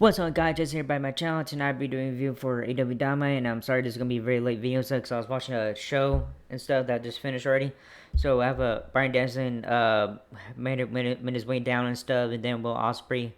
What's up, guys? Just here by my channel. Tonight I'll be doing a review for AEW Dynamite, and I'm sorry this is gonna be a very late video because I was watching a show and stuff that just finished already. So I have a Brian Dennison made his way down and stuff, and then Will Ospreay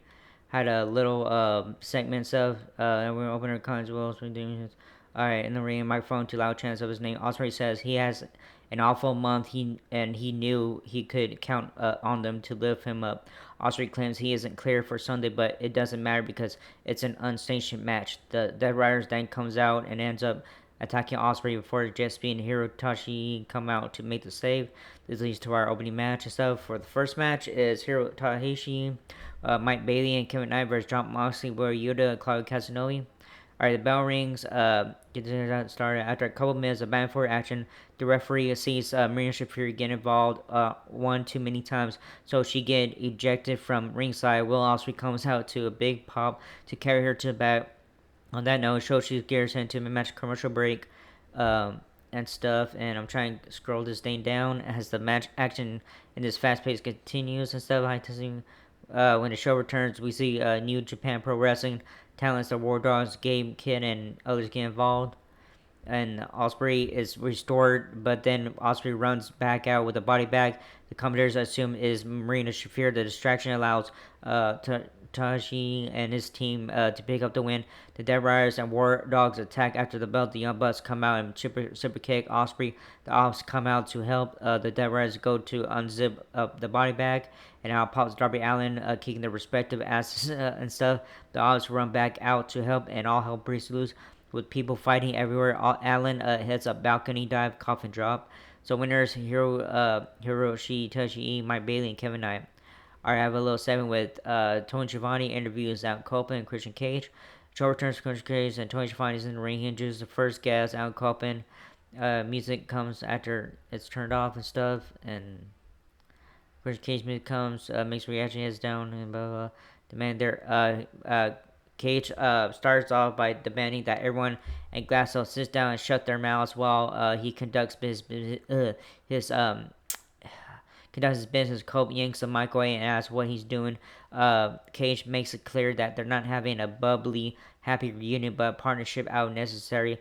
had a little segment and stuff. And we're opening our cons. Will Ospreay doing. Alright, in the ring, microphone to loud chants of his name. Ospreay says he has an awful month. He knew he could count on them to lift him up. Ospreay claims he isn't clear for Sunday, but it doesn't matter because it's an unsanctioned match. The Dead Riders then comes out and ends up attacking Ospreay before Jesse and Hirotashi come out to make the save. This leads to our opening match and stuff. For the first match is Hirotashi, Mike Bailey, and Kevin Knight versus John Moxley, Where Yuta, and Claudio Castagnoli. Alright, the bell rings. Get started. After a couple minutes of back and forth action, the referee sees Marina Shafir get involved one too many times, so she get ejected from ringside. Will Ospreay comes out to a big pop to carry her to the back. On that note, Shoshi gears into a match commercial break and stuff, and I'm trying to scroll this thing down as the match action in this fast pace continues and stuff. When the show returns, we see New Japan Pro Wrestling talents, the War Dogs, Gabe Kidd, and others get involved. And Ospreay is restored, but then Ospreay runs back out with a body bag. The commentators assume is Marina Shafir. The distraction allows Tashi and his team to pick up the win. The Dead Riders and War Dogs attack after the belt. The Young Bucks come out and super kick Ospreay. The Ops come out to help. The Dead Riders go to unzip up the body bag, and out pops Darby Allin, kicking their respective asses and stuff. The Ops run back out to help, and all hell breaks loose with people fighting everywhere. Allin hits a balcony dive, coffin drop. So winners Hiroshi Tashi, Mike Bailey, and Kevin Knight. Alright, I have a little segment with Tony Schiavone interviews Adam Copeland and Christian Cage. Joe returns to Christian Cage and Tony Schiavone is in the ring. He introduces the first guest, Adam Copeland. Music comes after it's turned off and stuff, and Christian Cage music comes, makes reaction heads down and blah blah. The man there, Cage starts off by demanding that everyone in Glasshouse sits down and shut their mouths while he conducts his conducts his business. Cope yanks the mic away and asks what he's doing. Cage makes it clear that they're not having a bubbly, happy reunion, but a partnership out necessary.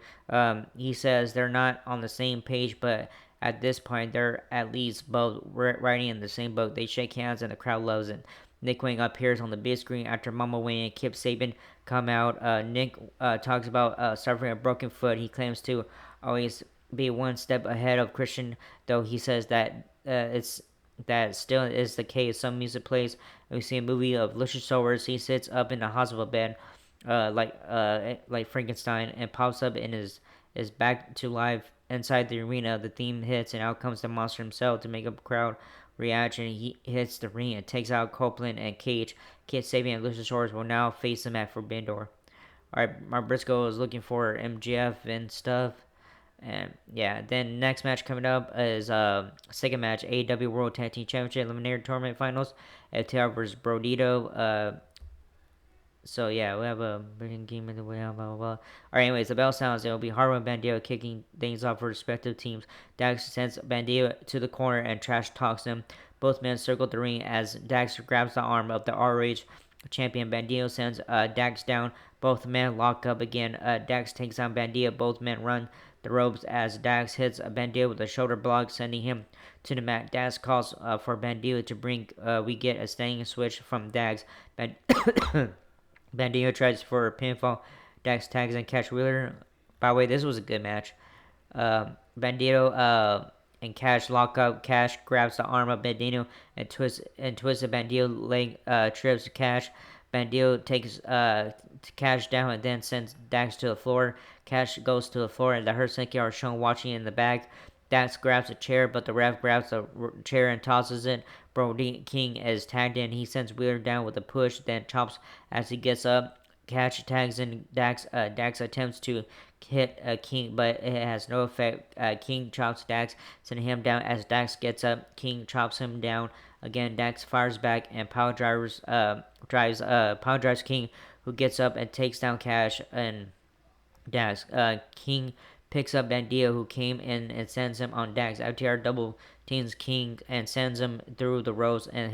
He says they're not on the same page, but at this point, they're at least both riding in the same boat. They shake hands and the crowd loves it. Nick Wayne appears on the big screen after Mama Wayne and Kip Sabian come out. Nick talks about suffering a broken foot. He claims to always be one step ahead of Christian, though he says that that still is the case. Some music plays, and we see a movie of Luchasaurus. He sits up in a hospital bed, like Frankenstein, and pops up in his back to life inside the arena. The theme hits, and out comes the monster himself to make a crowd reaction. He hits the ring and takes out Copeland and Cage. Kid Sabian and Luchasaurus will now face him at Forbidden Door. Alright, Mark Briscoe is looking for MGF and stuff. And yeah, then next match coming up is second match, AEW World Tag Team Championship Eliminator Tournament Finals. FTR versus Brodito. So yeah, we have a brilliant game in the way, blah blah blah. Alright, anyways, the bell sounds. It will be Harwood and Bandido kicking things off for respective teams. Dax sends Bandido to the corner and trash talks him. Both men circle the ring as Dax grabs the arm of the ROH champion. Bandido sends Dax down. Both men lock up again. Dax takes on Bandido. Both men run the ropes as Dax hits Bandido with a shoulder block, sending him to the mat. Dax calls for Bandido to bring. We get a standing switch from Dax. Bandido tries for a pinfall. Dax tags and Cash Wheeler. By the way, this was a good match. Bandido and Cash lock up. Cash grabs the arm of Bandido and twists the Bandido leg, trips Cash. Bandido takes Cash down and then sends Dax to the floor. Cash goes to the floor and the Hurt Syndicate are shown watching in the back. Dax grabs a chair, but the ref grabs the chair and tosses it. Brody King is tagged in. He sends Wheeler down with a push, then chops as he gets up. Cash tags in Dax. Dax attempts to hit King, but it has no effect. King chops Dax, sending him down as Dax gets up. King chops him down. Again, Dax fires back and power drives King, who gets up and takes down Cash and Dax. King picks up Bandido, who came in and sends him on Dax. FTR double teams King and sends him through the ropes and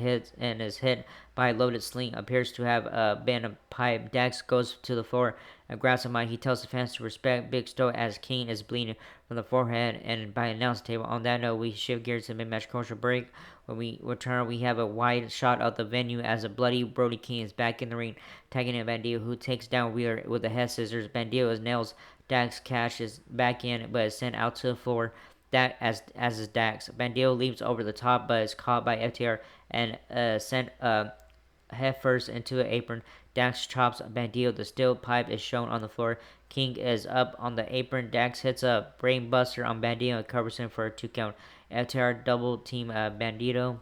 is hit by a loaded sling. Appears to have been a pipe. Dax goes to the floor and grabs him. He tells the fans to respect Big Stow as King is bleeding from the forehead and by announce table. On that note, we shift gears to mid-match commercial break. When we return, we have a wide shot of the venue as a bloody Brody King is back in the ring, tagging in Bandido, who takes down Wheeler with the head scissors. Bandido nails Dax, Cash is back in, but is sent out to the floor. That as is Dax. Bandido leaps over the top, but is caught by FTR and sent head first into the apron. Dax chops Bandido. The steel pipe is shown on the floor. King is up on the apron. Dax hits a brainbuster on Bandido and covers him for a 2 count. FTR double team Bandido.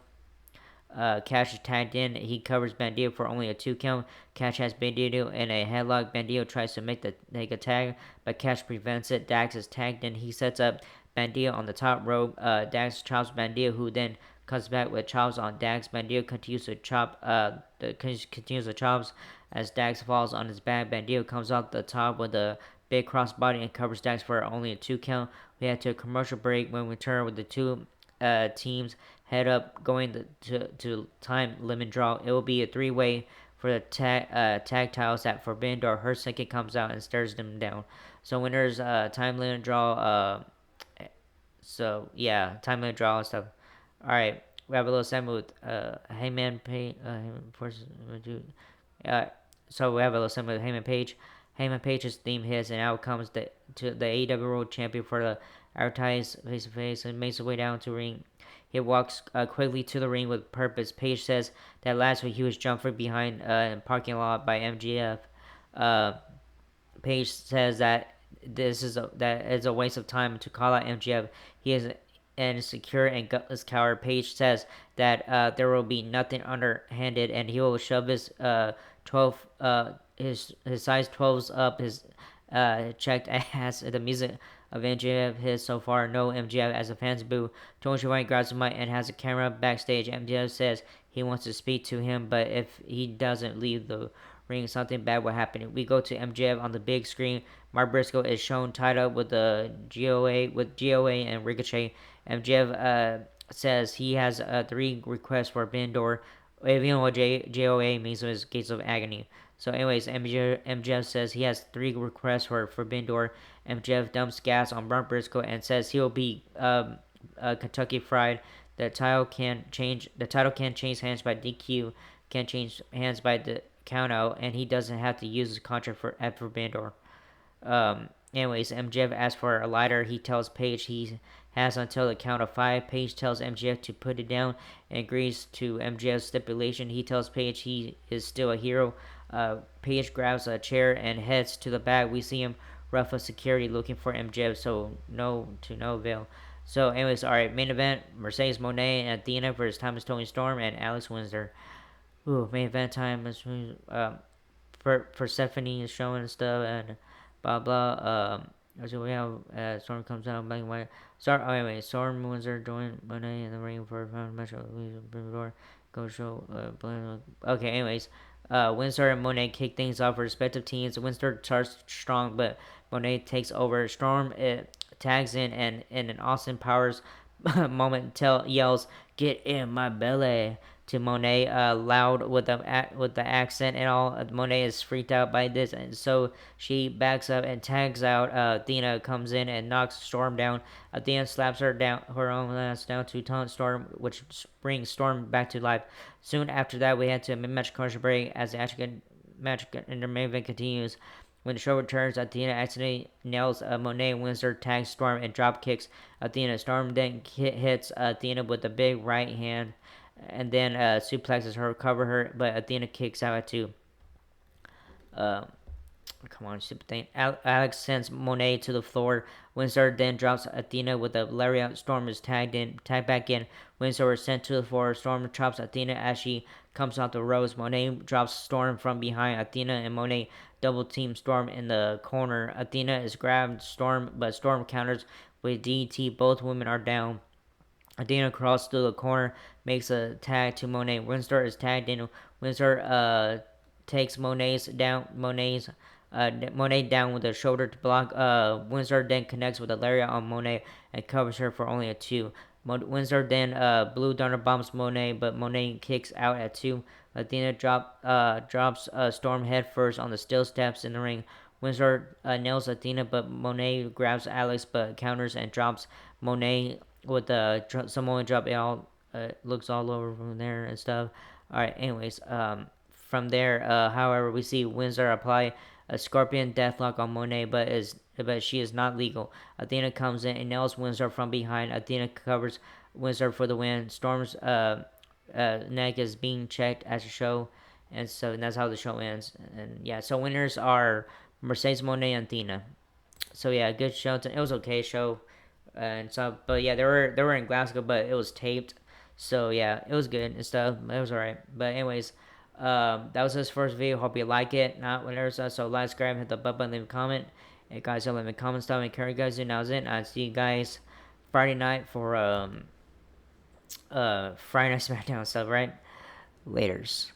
Cash is tagged in. He covers Bandido for only a 2 count. Cash has Bandido in a headlock. Bandido tries to make a tag, but Cash prevents it. Dax is tagged in. He sets up Bandido on the top rope. Dax chops Bandido, who then cuts back with chops on Dax. Bandido continues to continues the chops as Dax falls on his back. Bandido comes off the top with a big crossbody and covers Dax for only a 2 count. We head to a commercial break. When we return with the two teams head up going to time limit draw. It will be a three-way for the tag titles at Forbidden Door. Her second comes out and stares them down. So winners time limit draw. So yeah, time limit draw and stuff. All right, we have a little segment with Heyman Page. Uh, so we have a little segment with Heyman Page. Heyman Page's theme hits, and out comes to the AEW World Champion for the advertised face to face and makes his way down to ring. He walks quickly to the ring with purpose. Page says that last week he was jumped from behind in parking lot by MGF. Uh, Page says that that is a waste of time to call out MGF. He is an insecure and gutless coward. Page says that there will be nothing underhanded, and he will shove his 12 his size 12s up his checked ass. The music of MJF hits so far. No MJF as a fans boo. Tony Schiavone grabs the mic and has a camera backstage. MJF says he wants to speak to him, but if he doesn't leave the ring, something bad will happen. We go to MJF on the big screen. Mark Briscoe is shown tied up with the GOA and Ricochet. MJF says he has 3 requests for Bandor. Even though GOA means his gates of agony. So, anyways, MJF says he has 3 requests for Forbidden Door. MJF dumps gas on Mark Briscoe and says he'll be Kentucky Fried. The title can change. The title can change hands by DQ. Can change hands by the count out, and he doesn't have to use his contract at Forbidden Door. Anyways, MJF asks for a lighter. He tells Page he has until the count of 5. Page tells MJF to put it down and agrees to MJF's stipulation. He tells Page he is still a hero. Page grabs a chair and heads to the back. We see him ruffle security looking for MJF, so no avail. So, anyways, alright, main event Mercedes Moné and Athena versus Thomas Tony Storm and Alex Windsor. Ooh, main event time is Persephone is showing and stuff and blah blah. So we have Storm comes out black and white. Anyway, Storm Windsor join Monet in the ring for a match of door. Go show okay, anyways. Windsor and Monet kick things off for respective teams. Windsor starts strong, but Monet takes over. Storm tags in and in an Austin Powers moment yells, "Get in my belly!" to Monet, loud with the accent and all. Monet is freaked out by this, and so she backs up and tags out. Athena comes in and knocks Storm down. Athena slaps her own ass down to taunt Storm, which brings Storm back to life. Soon after that, we head to a mid-match commercial break as the match in the main event continues. When the show returns, Athena accidentally nails Monet. Windsor tags Storm and drop kicks Athena. Storm then hits Athena with a big right hand and then suplexes her, cover her, but Athena kicks out at 2. Come on, stupid thing. Alex sends Monet to the floor. Windsor then drops Athena with a lariat. Storm is tagged back in. Windsor is sent to the floor. Storm chops Athena as she comes off the ropes. Monet drops Storm from behind. Athena and Monet double team Storm in the corner. Athena is grabbed Storm, but Storm counters with DT. Both women are down. Athena crawls through the corner, makes a tag to Monet. Windsor is tagged in. Windsor takes Monet's Monet down with a shoulder to block. Windsor then connects with a lariat on Monet and covers her for only a 2. Windsor then blue Donner bombs Monet, but Monet kicks out at 2. Athena drops Storm head first on the steel steps in the ring. Windsor nails Athena, but Monet grabs Alex but counters and drops Monet with a Samoan drop. It all looks all over from there and stuff. All right. Anyways, from there, however, we see Windsor apply a Scorpion Deathlock on Monet, but she is not legal. Athena comes in and nails Windsor from behind. Athena covers Windsor for the win. Storm's neck is being checked as a show, and that's how the show ends. And yeah, so winners are Mercedes Monet and Athena. So yeah, good show. It was okay show, and so but yeah, they were in Glasgow, but it was taped. So yeah, it was good and stuff. It was alright. But anyways, that was his first video. Hope you like it. Not whatever. So like, subscribe, hit the button, leave a comment. Hey guys, so let me comment stuff and carry guys. And that was it. I'll see you guys Friday night for Friday night SmackDown stuff. Right, later's.